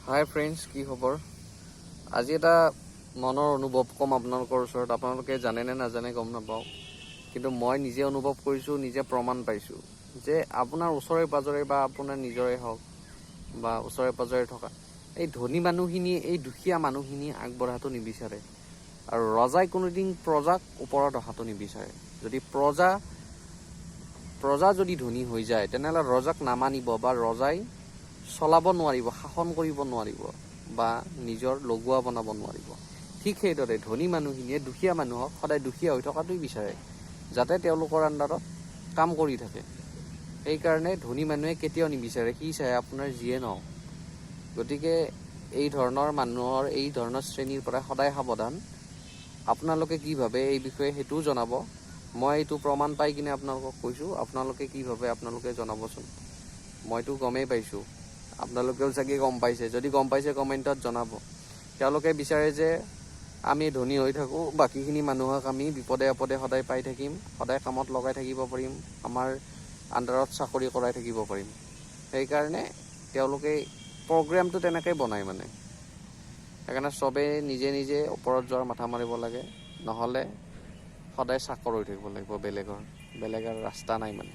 হাই friends, কি খবৰ? আজি এটা মনৰ অনুভৱ কম আপোনালোকৰ ওচৰত। আপোনালোকে জানে নে নাজানে গম নাপাওঁ, কিন্তু মই নিজে অনুভৱ কৰিছোঁ, নিজে প্ৰমাণ পাইছোঁ যে আপোনাৰ ওচৰে পাঁজৰে বা আপোনাৰ নিজৰে হওক বা ওচৰে পাঁজৰে থকা এই ধনী মানুহখিনিয়ে এই দুখীয়া মানুহখিনি আগবঢ়াটো নিবিচাৰে। আৰু ৰজাই কোনোদিন প্ৰজাক ওপৰত অহাটো নিবিচাৰে। যদি প্ৰজা যদি ধনী হৈ যায়, তেনেহ'লে ৰজাক নামানিব বা ৰজাই চলাব নোৱাৰিব, শাসন কৰিব নোৱাৰিব বা নিজৰ লগুৱা বনাব নোৱাৰিব। ঠিক সেইদৰে ধনী মানুহখিনিয়ে দুখীয়া মানুহক সদায় দুখীয়া হৈ থকাটোই বিচাৰে, যাতে তেওঁলোকৰ আণ্ডাৰত কাম কৰি থাকে। সেইকাৰণে ধনী মানুহে কেতিয়াও নিবিচাৰে সি চাই আপোনাৰ যিয়ে নহওক। গতিকে এই ধৰণৰ মানুহৰ, এই ধৰণৰ শ্ৰেণীৰ পৰা সদায় সাৱধান। আপোনালোকে কি ভাবে এই বিষয়ে সেইটোও জনাব। মই এইটো প্ৰমাণ পাই কিনে আপোনালোকক কৈছোঁ। আপোনালোকে কি ভাবে আপোনালোকে জনাবচোন। মইতো গমেই পাইছোঁ, আপোনালোকেও চাগে গম পাইছে। যদি গম পাইছে কমেণ্টত জনাব। তেওঁলোকে বিচাৰে যে আমি ধনী হৈ থাকোঁ, বাকীখিনি মানুহক আমি বিপদে আপদে সদায় পাই থাকিম, সদায় কামত লগাই থাকিব পাৰিম, আমাৰ আণ্ডাৰত চাকৰি কৰাই থাকিব পাৰিম। সেইকাৰণে তেওঁলোকে প্ৰগ্ৰেমটো তেনেকৈ বনায় মানে। সেইকাৰণে চবেই নিজে নিজে ওপৰত যোৱাৰ মাথা মাৰিব লাগে, নহ'লে সদায় চাকৰ হৈ থাকিব লাগিব বেলেগৰ ৰাস্তা নাই মানে।